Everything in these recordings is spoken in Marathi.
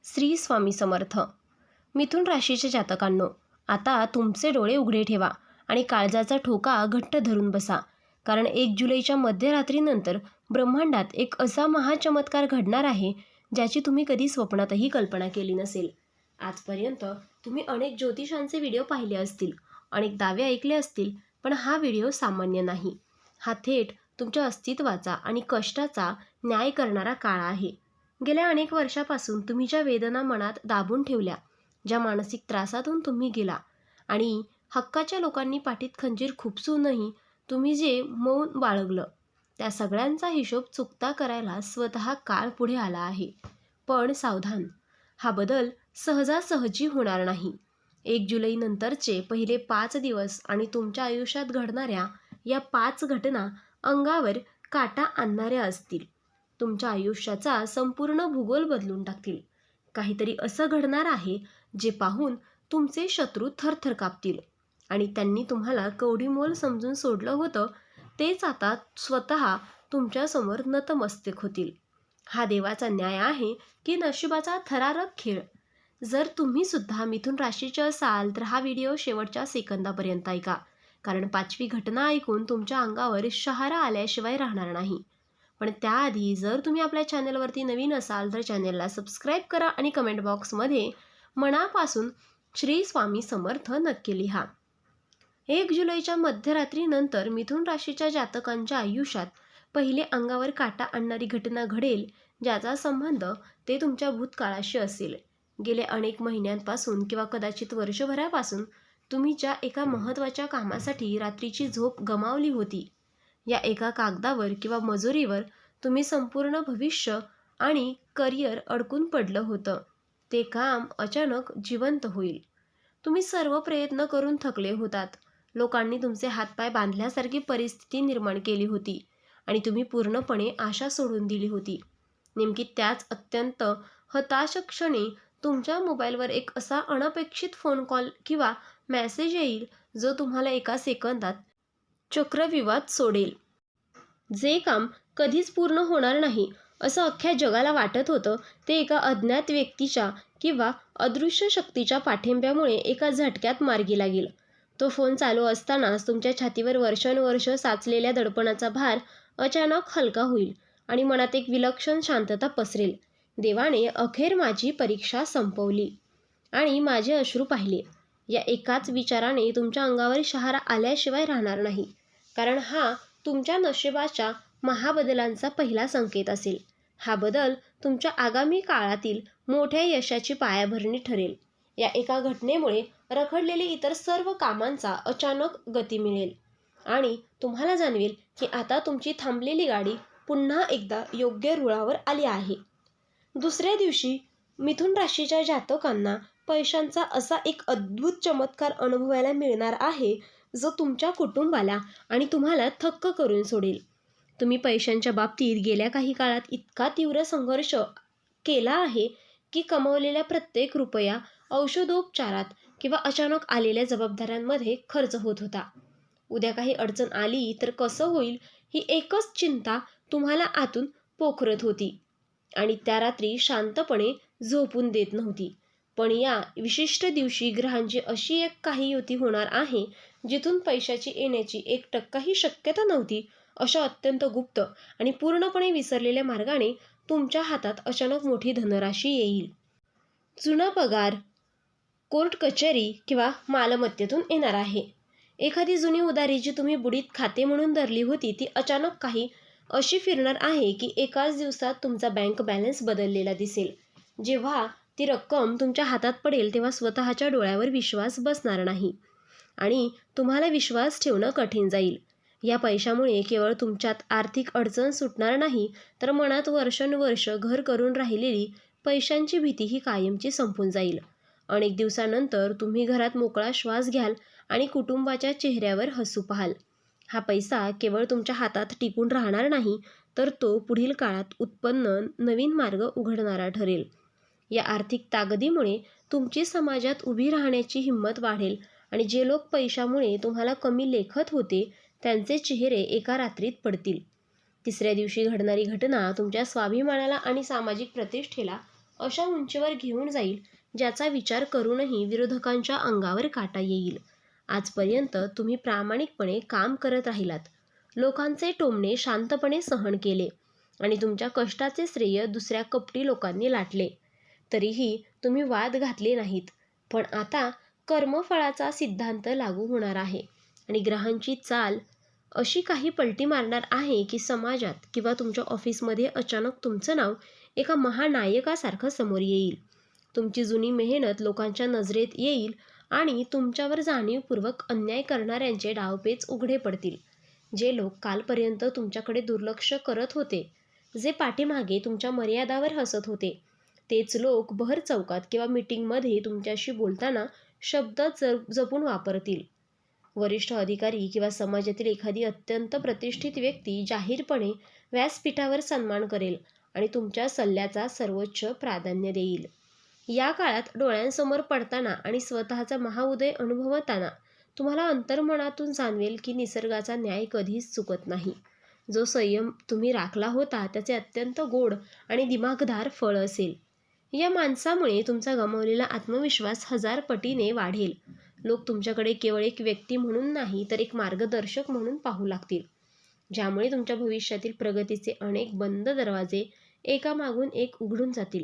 श्री स्वामी समर्थ. मिथुन राशीच्या जातकांनो, आता तुमचे डोळे उघडे ठेवा आणि काळजाचा ठोका घट्ट धरून बसा. कारण 1 जुलैच्या मध्यरात्रीनंतर ब्रह्मांडात एक असा महाचमत्कार घडणार आहे ज्याची तुम्ही कधी स्वप्नातही कल्पना केली नसेल. आजपर्यंत तुम्ही अनेक ज्योतिषांचे व्हिडिओ पाहिले असतील, अनेक दावे ऐकले असतील, पण हा व्हिडिओ सामान्य नाही. हा थेट तुमच्या अस्तित्वाचा आणि कष्टाचा न्याय करणारा काळ आहे. गेल्या अनेक वर्षापासून तुम्ही ज्या वेदना मनात दाबून ठेवल्या, ज्या मानसिक त्रासातून तुम्ही गेला आणि हक्काच्या लोकांनी पाठीत खंजीर खुपसूनही तुम्ही जे मौन बाळगलं, त्या सगळ्यांचा हिशोब चुकता करायला स्वतः काळ पुढे आला आहे. पण सावधान, हा बदल सहजासहजी होणार नाही. 1 जुलैनंतरचे पहिले 5 दिवस आणि तुमच्या आयुष्यात घडणाऱ्या या 5 घटना अंगावर काटा आणणाऱ्या असतील. तुमच्या आयुष्याचा संपूर्ण भूगोल बदलून टाकतील. काहीतरी असं घडणार आहे जे पाहून तुमचे शत्रू थरथर कापतील आणि त्यांनी तुम्हाला कवडीमोल समजून सोडलं होतं तेच आता स्वतः तुमच्यासमोर नतमस्तक होतील. हा देवाचा न्याय आहे की नशिबाचा थरारक खेळ? जर तुम्ही सुद्धा मिथुन राशीचे असाल तर हा व्हिडिओ शेवटच्या सेकंदापर्यंत ऐका, कारण 5वी घटना ऐकून तुमच्या अंगावर शहारा आल्याशिवाय राहणार नाही. पण त्याआधी जर तुम्ही आपल्या चॅनलवरती नवीन असाल तर चॅनलला सबस्क्राईब करा आणि कमेंट बॉक्समध्ये मनापासून श्री स्वामी समर्थ नक्की लिहा. 1 जुलैच्या मध्यरात्रीनंतर मिथुन राशीच्या जातकांच्या आयुष्यात पहिले अंगावर काटा आणणारी घटना घडेल, ज्याचा संबंध ते तुमच्या भूतकाळाशी असेल. गेल्या अनेक महिन्यांपासून किंवा कदाचित वर्षभरापासून तुम्ही ज्या एका महत्त्वाच्या कामासाठी रात्रीची झोप गमावली होती, या एका कागदावर किंवा मजुरीवर तुम्ही संपूर्ण भविष्य आणि करिअर अडकून पडलं होतं. ते काम अचानक जिवंत होईल. तुम्ही सर्व प्रयत्न करून थकले होतात. लोकांनी तुमचे हातपाय बांधल्यासारखी परिस्थिती निर्माण केली होती आणि तुम्ही पूर्णपणे आशा सोडून दिली होती. नेमकी त्याच अत्यंत हताश क्षणी तुमच्या मोबाईलवर एक असा अनपेक्षित फोन कॉल किंवा मेसेज येईल जो तुम्हाला एका सेकंदात चक्रव्यूहात सोडेल. जे काम कधीच पूर्ण होणार नाही असं अख्ख्या जगाला वाटत होतं, ते एका अज्ञात व्यक्तीच्या किंवा अदृश्य शक्तीच्या पाठिंब्यामुळे एका झटक्यात मार्गी लागेल. तो फोन चालू असतानाच तुमच्या छातीवर वर्षानुवर्ष साचलेल्या दडपणाचा भार अचानक हलका होईल आणि मनात एक विलक्षण शांतता पसरेल. देवाने अखेर माझी परीक्षा संपवली आणि माझे अश्रू पाहिले. या एकाच विचाराने तुमच्या अंगावर शहारा आल्याशिवाय राहणार नाही, कारण हा तुमच्या नशिबाच्या महाबदलांचा पहिला संकेत असेल. हा बदल तुमच्या आगामी काळातील मोठ्या यशाची पायाभरणी ठरेल. या एका घटनेमुळे रखडलेले इतर सर्व कामांचा अचानक गती मिळेल आणि तुम्हाला जाणवेल की आता तुमची थांबलेली गाडी पुन्हा एकदा योग्य रुळावर आली आहे. दुसऱ्या दिवशी मिथुन राशीच्या जातकांना पैशांचा असा एक अद्भुत चमत्कार अनुभवायला मिळणार आहे जो तुमच्या कुटुंबाला आणि तुम्हाला थक्क करून सोडेल. तुम्ही पैशांच्या बाबतीत गेल्या काही काळात इतका तीव्र संघर्ष केला आहे की कमवलेला प्रत्येक रुपया औषधोपचारात किंवा अचानक आलेल्या जबाबदाऱ्यांमध्ये खर्च होत होता. उद्या काही अडचण आली तर कसं होईल ही एकच चिंता तुम्हाला आतून पोखरत होती आणि त्या रात्री शांतपणे झोपून देत नव्हती. पण या विशिष्ट दिवशी ग्रहांची अशी एक काही युती होणार आहे जिथून पैशाची येण्याची 1% शक्यता नव्हती अशा अत्यंत गुप्त आणि पूर्णपणे विसरलेल्या मार्गाने तुमच्या हातात अचानक मोठी धनराशी येईल. जुना पगार, कोर्ट कचेरी किंवा मालमत्तेतून येणार आहे. एखादी जुनी उधारी जी तुम्ही बुडीत खाते म्हणून धरली होती ती अचानक काही अशी फिरणार आहे की एकाच दिवसात तुमचा बँक बॅलन्स बदललेला दिसेल. जेव्हा ती रक्कम तुमच्या हातात पडेल तेव्हा स्वतःच्या डोळ्यावर विश्वास बसणार नाही आणि तुम्हाला विश्वास ठेवणं कठीण जाईल. या पैशामुळे केवळ तुमच्यात आर्थिक अडचण सुटणार नाही, तर मनात वर्षानुवर्ष घर करून राहिलेली पैशांची भीतीही कायमची संपून जाईल. अनेक दिवसानंतर तुम्ही घरात मोकळा श्वास घ्याल आणि कुटुंबाच्या चेहऱ्यावर हसू पाहाल. हा पैसा केवळ तुमच्या हातात टिकून राहणार नाही, तर तो पुढील काळात उत्पन्न नवीन मार्ग उघडणारा ठरेल. या आर्थिक ताकदीमुळे तुमची समाजात उभी राहण्याची हिंमत वाढेल आणि जे लोक पैशामुळे तुम्हाला कमी लेखत होते त्यांचे चेहरे एका रात्रीत पडतील. तिसऱ्या दिवशी घडणारी घटना तुमच्या स्वाभिमानाला आणि सामाजिक प्रतिष्ठेला अशा उंचीवर घेऊन जाईल ज्याचा विचार करूनही विरोधकांच्या अंगावर काटा येईल. आजपर्यंत तुम्ही प्रामाणिकपणे काम करत राहिलात, लोकांचे टोमणे शांतपणे सहन केले आणि तुमच्या कष्टाचे श्रेय दुसऱ्या कपटी लोकांनी लाटले. तरीही तुम्ही वाद घातले नाहीत. पण आता कर्मफळाचा सिद्धांत लागू होणार आहे आणि ग्रहांची चाल अशी काही पलटी मारणार आहे की समाजात किंवा तुमच्या ऑफिसमध्ये अचानक तुमचं नाव एका महानायकासारखं समोर येईल. तुमची जुनी मेहनत लोकांच्या नजरेत येईल आणि तुमच्यावर जाणीवपूर्वक अन्याय करणाऱ्यांचे डावपेच उघडे पडतील. जे लोक कालपर्यंत तुमच्याकडे दुर्लक्ष करत होते, जे पाठीमागे तुमच्या मर्यादावर हसत होते, तेच लोक भर चौकात किंवा मीटिंगमध्ये तुमच्याशी बोलताना शब्द जपून वापरतील. वरिष्ठ अधिकारी किंवा समाजातील एखादी अत्यंत प्रतिष्ठित व्यक्ती जाहीरपणे व्यासपीठावर सन्मान करेल आणि तुमच्या सल्ल्याचा सर्वोच्च प्राधान्य देईल. या काळात डोळ्यांसमोर पडताना आणि स्वतःचा महाउदय अनुभवताना तुम्हाला अंतर्मनातून जाणवेल की निसर्गाचा न्याय कधीच चुकत नाही. जो संयम तुम्ही राखला होता त्याचे अत्यंत गोड आणि दिमागदार फळ असेल. या माणसामुळे तुमचा गमावलेला आत्मविश्वास 1000 पटीने वाढेल. लोक तुमच्याकडे केवळ एक व्यक्ती म्हणून नाही तर एक मार्गदर्शक म्हणून पाहू लागतील, ज्यामुळे तुमच्या भविष्यातील प्रगतीचे अनेक बंद दरवाजे एकामागून एक उघडून जातील.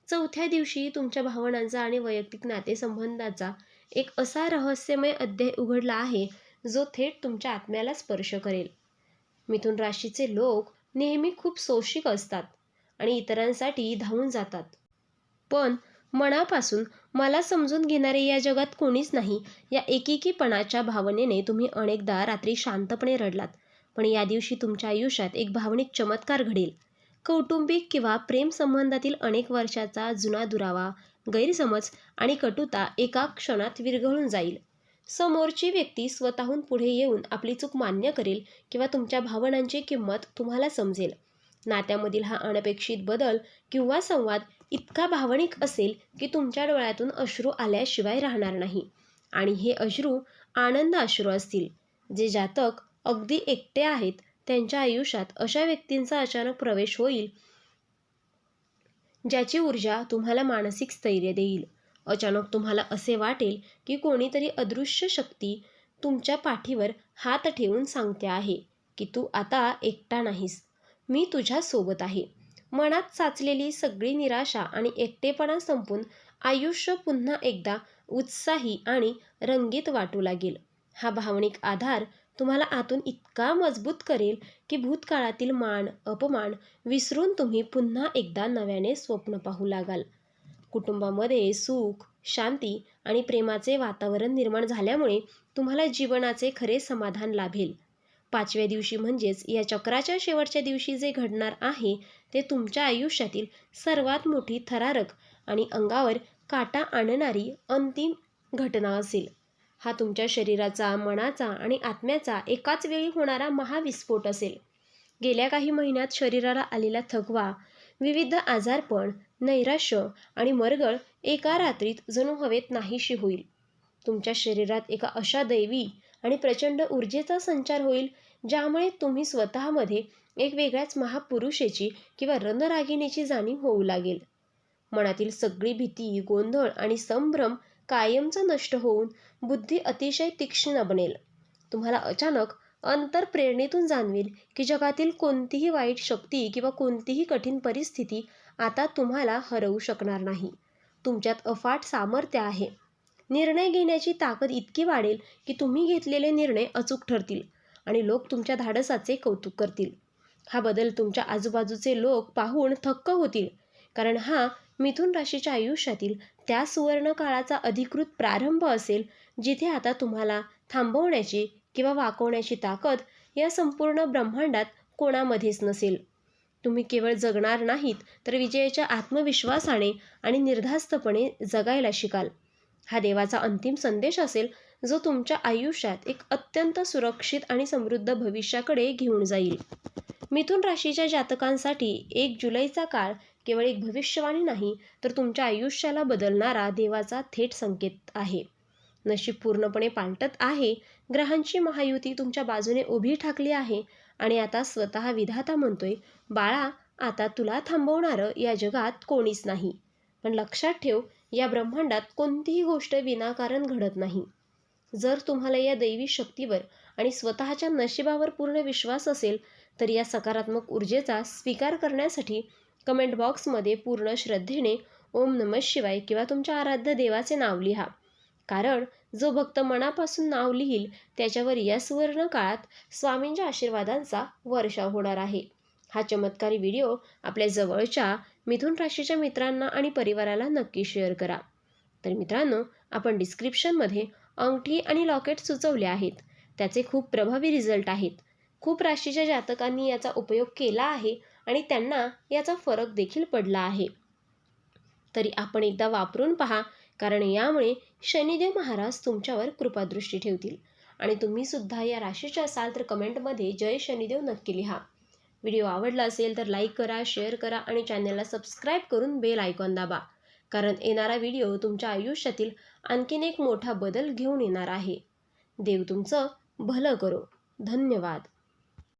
चौथ्या दिवशी तुमच्या भावनांचा आणि वैयक्तिक नातेसंबंधाचा एक असा रहस्यमय अध्याय उघडला आहे जो थेट तुमच्या आत्म्याला स्पर्श करेल. मिथुन राशीचे लोक नेहमी खूप सोशिक असतात आणि इतरांसाठी धावून जातात. पण मनापासून मला समजून घेणारे या जगात कोणीच नाही या एकेकीपणाच्या भावनेने तुम्ही अनेकदा रात्री शांतपणे रडलात. पण या दिवशी तुमच्या आयुष्यात एक भावनिक चमत्कार घडेल. कौटुंबिक किंवा प्रेम संबंधातील अनेक वर्षाचा जुना दुरावा, गैरसमज आणि कटुता एका क्षणात विरघळून जाईल. समोरची व्यक्ती स्वतःहून पुढे येऊन आपली चूक मान्य करेल किंवा तुमच्या भावनांची किंमत तुम्हाला समजेल. नात्यामधील हा अनपेक्षित बदल किंवा संवाद इतका भावनिक असेल की तुमच्या डोळ्यातून अश्रू आल्याशिवाय राहणार नाही. आणि हे अश्रू आनंद अश्रू असतील. जे जातक अगदी एकटे आहेत त्यांच्या आयुष्यात अशा व्यक्तींचा अचानक प्रवेश होईल ज्याची ऊर्जा तुम्हाला मानसिक स्थैर्य देईल. अचानक तुम्हाला असे वाटेल की कोणीतरी अदृश्य शक्ती तुमच्या पाठीवर हात ठेवून सांगते आहे की तू आता एकटा नाहीस, मी तुझ्या सोबत आहे. मनात साचलेली सगळी निराशा आणि एकटेपणा संपून आयुष्य पुन्हा एकदा उत्साही आणि रंगीत वाटू लागेल. हा भावनिक आधार तुम्हाला आतून इतका मजबूत करेल की भूतकाळातील मान अपमान विसरून तुम्ही पुन्हा एकदा नव्याने स्वप्न पाहू लागाल. कुटुंबामध्ये सुख, शांती आणि प्रेमाचे वातावरण निर्माण झाल्यामुळे तुम्हाला जीवनाचे खरे समाधान लाभेल. 5व्या दिवशी म्हणजेच या चक्राच्या शेवटच्या दिवशी जे घडणार आहे ते तुमच्या आयुष्यातील सर्वात मोठी थरारक आणि अंगावर काटा आणणारी अंतिम घटना असेल. हा तुमच्या शरीराचा, मनाचा आणि आत्म्याचा एकाच वेळी होणारा महाविस्फोट असेल. गेल्या काही महिन्यात शरीराला आलेला थकवा, विविध आजारपण, नैराश्य आणि मरगळ एका रात्रीत जणू हवेत नाहीशी होईल. तुमच्या शरीरात एका अशा दैवी आणि प्रचंड ऊर्जेचा संचार होईल ज्यामुळे तुम्ही स्वतःमध्ये एक वेगळ्याच महापुरुषाची किंवा रणरागिणीची जाणीव होऊ लागेल. मनातील सगळी भीती, गोंधळ आणि संभ्रम कायमचा नष्ट होऊन बुद्धी अतिशय तीक्ष्ण बनेल. तुम्हाला अचानक अंतर्प्रेरणेतून जाणवेल की जगातील कोणतीही वाईट शक्ती किंवा कोणतीही कठीण परिस्थिती आता तुम्हाला हरवू शकणार नाही. तुमच्यात अफाट सामर्थ्य आहे. निर्णय घेण्याची ताकद इतकी वाढेल की तुम्ही घेतलेले निर्णय अचूक ठरतील आणि लोक तुमच्या धाडसाचे कौतुक करतील. हा बदल तुमच्या आजूबाजूचे लोक पाहून थक्क होतील, कारण हा मिथुन राशीच्या आयुष्यातील त्या सुवर्ण काळाचा अधिकृत प्रारंभ असेल जिथे आता तुम्हाला थांबवण्याची किंवा वाकवण्याची ताकद या संपूर्ण ब्रह्मांडात कोणामध्येच नसेल. तुम्ही केवळ जगणार नाहीत तर विजयाच्या आत्मविश्वासाने आणि निर्धास्तपणे जगायला शिकाल. हा देवाचा अंतिम संदेश असेल जो तुमच्या आयुष्यात एक अत्यंत सुरक्षित आणि समृद्ध भविष्याकडे घेऊन जाईल. मिथुन राशीच्या जातकांसाठी 1 जुलैचा काळ केवळ एक भविष्यवाणी नाही तर तुमच्या आयुष्याला बदलणारा देवाचा थेट संकेत आहे. नशीब पूर्णपणे पालटत आहे. ग्रहांची महायुती तुमच्या बाजूने उभी ठाकली आहे आणि आता स्वतः विधाता म्हणतोय, बाळा आता तुला थांबवणारं या जगात कोणीच नाही. पण लक्षात ठेव, या ब्रह्मांडात कोणतीही गोष्ट विनाकारण घडत नाही. जर तुम्हाला या दैवी शक्तीवर आणि स्वतःच्या नशिबावर पूर्ण विश्वास असेल, तर या सकारात्मक ऊर्जेचा स्वीकार करण्यासाठी कमेंट बॉक्समध्ये पूर्ण श्रद्धेने ओम नमः शिवाय किंवा तुमच्या आराध्य देवाचे नाव लिहा. कारण जो भक्त मनापासून नाव लिहील त्याच्यावर या सुवर्ण काळात स्वामींच्या आशीर्वादांचा वर्षाव होणार आहे. हा चमत्कारी व्हिडिओ आपल्या जवळच्या मिथुन राशीच्या मित्रांना आणि परिवाराला नक्की शेअर करा. तर मित्रांनो, आपण डिस्क्रिप्शनमध्ये अंगठी आणि लॉकेट सुचवले आहेत. त्याचे खूप प्रभावी रिझल्ट आहेत. खूप राशीच्या जातकांनी याचा उपयोग केला आहे आणि त्यांना याचा फरक देखील पडला आहे. तरी आपण एकदा वापरून पहा, कारण यामुळे शनिदेव महाराज तुमच्यावर कृपादृष्टी ठेवतील. आणि तुम्ही सुद्धा या राशीचे असाल तर कमेंटमध्ये जय शनिदेव नक्की लिहा. व्हिडिओ आवडला असेल तर लाईक करा, शेअर करा आणि चॅनलला सबस्क्राईब करून बेल आयकॉन दाबा. कारण येणारा व्हिडिओ तुमच्या आयुष्यातील आणखीन एक मोठा बदल घेऊन येणार आहे. देव तुमचं भलं करो. धन्यवाद.